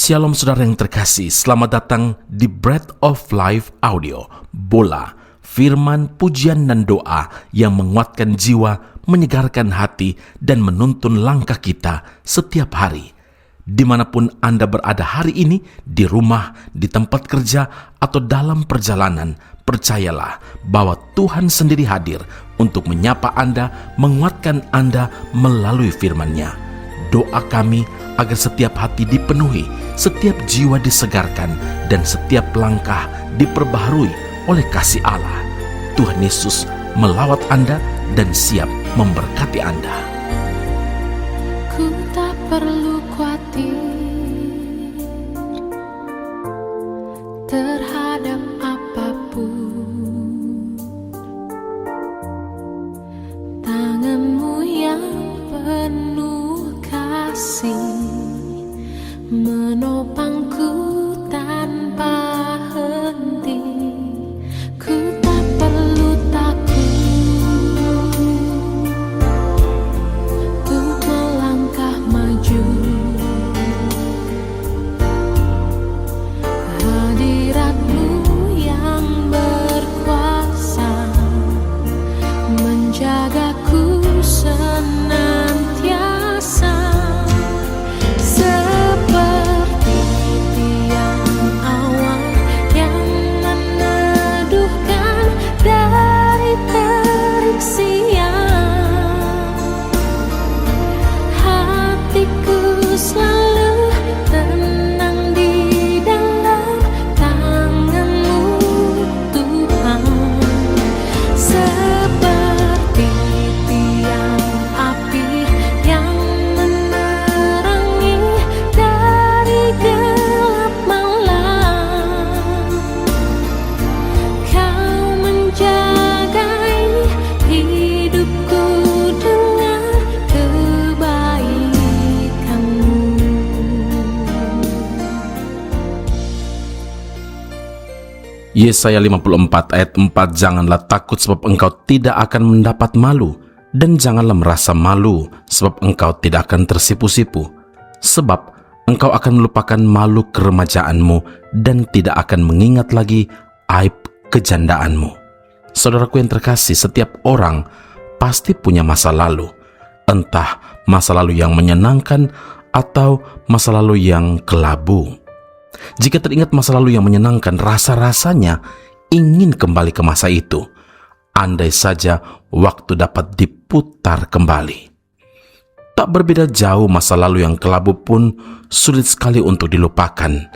Shalom saudara yang terkasih, selamat datang di Bread of Life Audio, Bola, firman, pujian dan doa yang menguatkan jiwa, menyegarkan hati, dan menuntun langkah kita setiap hari. Dimanapun Anda berada hari ini, di rumah, di tempat kerja, atau dalam perjalanan, percayalah bahwa Tuhan sendiri hadir untuk menyapa Anda, menguatkan Anda melalui firman-Nya. Doa kami agar setiap hati dipenuhi, setiap jiwa disegarkan, dan setiap langkah diperbaharui oleh kasih Allah. Tuhan Yesus melawat Anda dan siap memberkati Anda. Ku tak perlu khawatir terhadap apapun. Tangan-Mu yang penuh kasih menopangku tanpa henti. Ku tak perlu takut untuk melangkah maju. Hadirat-Mu yang berkuasa menjagaku senantiasa. Yesaya 54 ayat 4, janganlah takut sebab engkau tidak akan mendapat malu, dan janganlah merasa malu sebab engkau tidak akan tersipu-sipu. Sebab engkau akan melupakan malu keremajaanmu dan tidak akan mengingat lagi aib kejandaanmu. Saudaraku yang terkasih, setiap orang pasti punya masa lalu. Entah masa lalu yang menyenangkan atau masa lalu yang kelabu. Jika teringat masa lalu yang menyenangkan, rasa-rasanya ingin kembali ke masa itu. Andai saja waktu dapat diputar kembali. Tak berbeda jauh, masa lalu yang kelabu pun sulit sekali untuk dilupakan.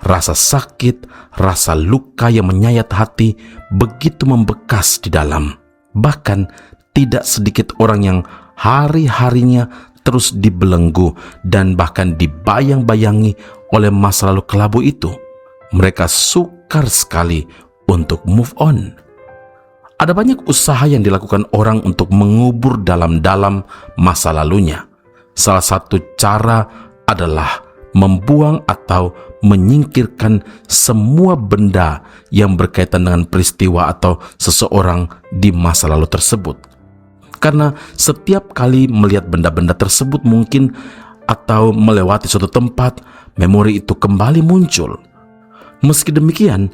Rasa sakit, rasa luka yang menyayat hati begitu membekas di dalam. Bahkan tidak sedikit orang yang hari-harinya terus dibelenggu dan bahkan dibayang-bayangi oleh masa lalu kelabu itu. Mereka sukar sekali untuk move on. Ada banyak usaha yang dilakukan orang untuk mengubur dalam-dalam masa lalunya. Salah satu cara adalah membuang atau menyingkirkan semua benda yang berkaitan dengan peristiwa atau seseorang di masa lalu tersebut. Karena setiap kali melihat benda-benda tersebut mungkin atau melewati suatu tempat, memori itu kembali muncul. Meski demikian,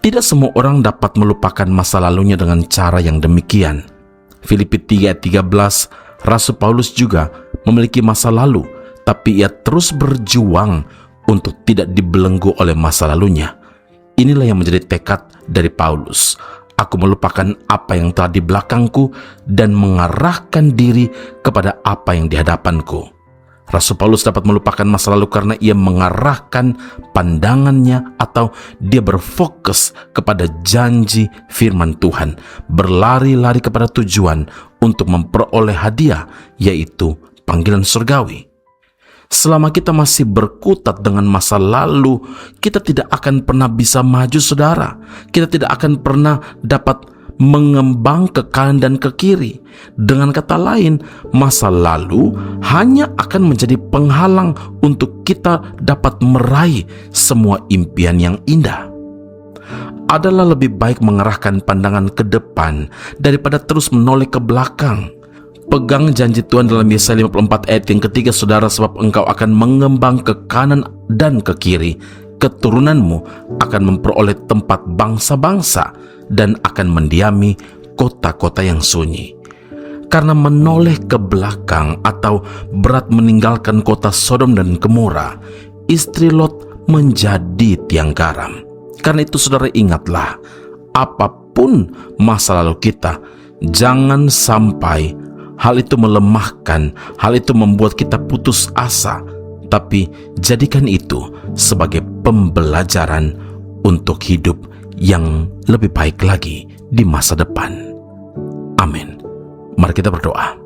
tidak semua orang dapat melupakan masa lalunya dengan cara yang demikian. Filipi 3 ayat 13, Rasul Paulus juga memiliki masa lalu, tapi ia terus berjuang untuk tidak dibelenggu oleh masa lalunya. Inilah yang menjadi tekad dari Paulus. Aku melupakan apa yang telah di belakangku dan mengarahkan diri kepada apa yang di hadapanku. Rasul Paulus dapat melupakan masa lalu karena ia mengarahkan pandangannya atau dia berfokus kepada janji firman Tuhan, berlari-lari kepada tujuan untuk memperoleh hadiah, yaitu panggilan surgawi. Selama kita masih berkutat dengan masa lalu, kita tidak akan pernah bisa maju, saudara. Kita tidak akan pernah dapat mengembang ke kanan dan ke kiri. Dengan kata lain, masa lalu hanya akan menjadi penghalang untuk kita dapat meraih semua impian yang indah. Adalah lebih baik mengarahkan pandangan ke depan daripada terus menoleh ke belakang. Pegang janji Tuhan dalam Yesaya 54 ayat yang ketiga, saudara, sebab engkau akan mengembang ke kanan dan ke kiri. Keturunanmu akan memperoleh tempat bangsa-bangsa dan akan mendiami kota-kota yang sunyi. Karena menoleh ke belakang atau berat meninggalkan kota Sodom dan Gomora, istri Lot menjadi tiang garam. Karena itu saudara, ingatlah, apapun masa lalu kita, jangan sampai hal itu melemahkan, hal itu membuat kita putus asa, tapi jadikan itu sebagai pembelajaran untuk hidup yang lebih baik lagi di masa depan. Amin. Mari kita berdoa.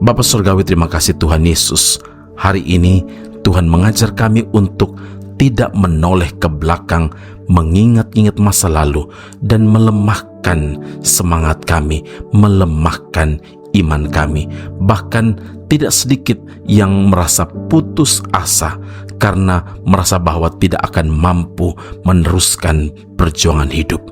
Bapa Surgawi, terima kasih Tuhan Yesus. Hari ini Tuhan mengajar kami untuk tidak menoleh ke belakang, mengingat-ingat masa lalu, dan melemahkan semangat kami, melemahkan iman kami. Bahkan tidak sedikit yang merasa putus asa karena merasa bahwa tidak akan mampu meneruskan perjuangan hidup.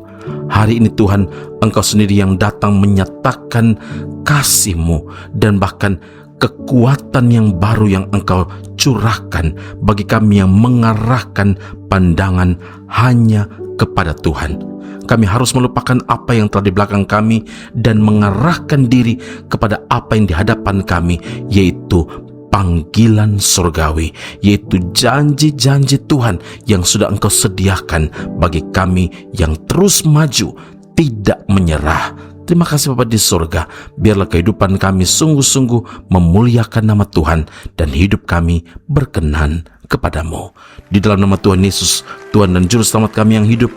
Hari ini Tuhan, Engkau sendiri yang datang menyatakan kasih-Mu dan bahkan kekuatan yang baru yang Engkau curahkan bagi kami yang mengarahkan pandangan hanya kepada Tuhan. Kami harus melupakan apa yang telah di belakang kami dan mengarahkan diri kepada apa yang di hadapan kami, yaitu panggilan surgawi, yaitu janji-janji Tuhan yang sudah Engkau sediakan bagi kami yang terus maju, tidak menyerah. Terima kasih Bapa di surga. Biarlah kehidupan kami sungguh-sungguh memuliakan nama Tuhan dan hidup kami berkenan kepadamu. Di dalam nama Tuhan Yesus, Tuhan dan Juru Selamat kami yang hidup,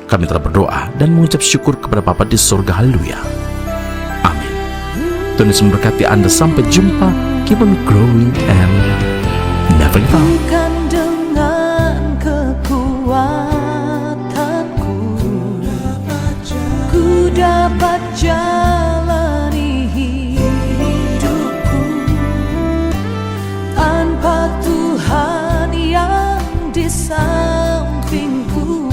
kami telah berdoa dan mengucap syukur kepada Bapa di surga. Haleluya. Amin. Tuhan Yesus memberkati Anda. Sampai jumpa. Keep on growing and never give up. Bukan dengan kekuatanku ku dapat jalani hidupku tanpa Tuhan yang di sampingku.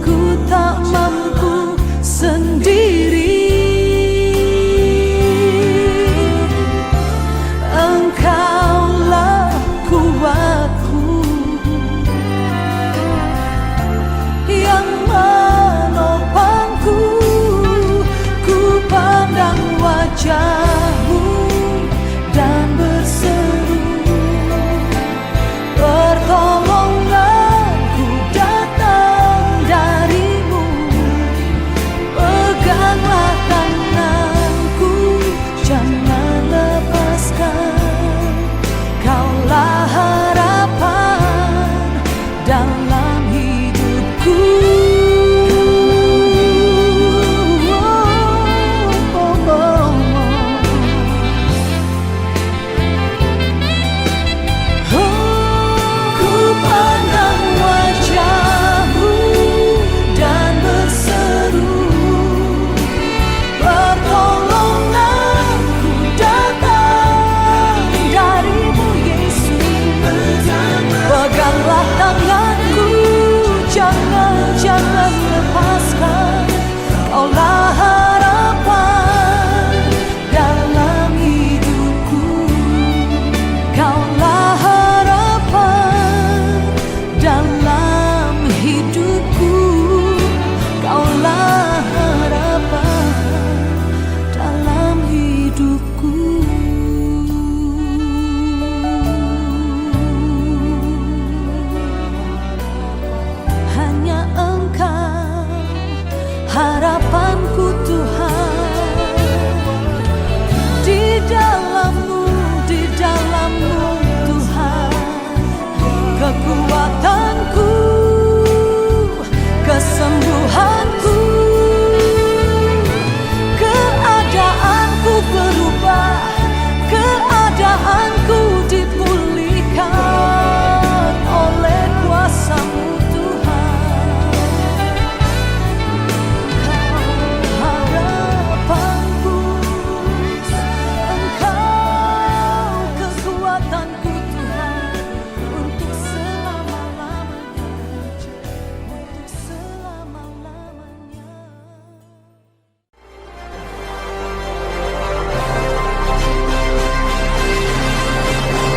Ku tak mampu sendiri. Engkaulah kuatku yang menopangku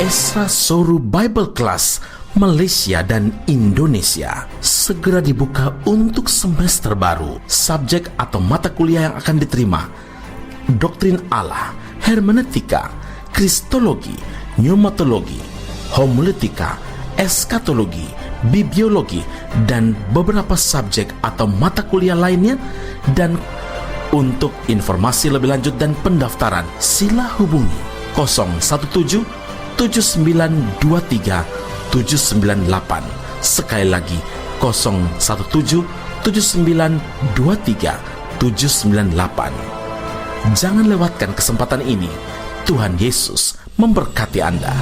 Esra Soru Bible Class Malaysia dan Indonesia segera dibuka untuk semester baru. Subjek atau mata kuliah yang akan diterima: Doktrin Allah, Hermeneutika, Kristologi, Pneumatologi, Homiletika, Eskatologi, Bibliologi, dan beberapa subjek atau mata kuliah lainnya. Dan untuk informasi lebih lanjut dan pendaftaran, sila hubungi 017 7923 798. Sekali lagi 017 7923 798. Jangan lewatkan kesempatan ini. Tuhan Yesus memberkati Anda.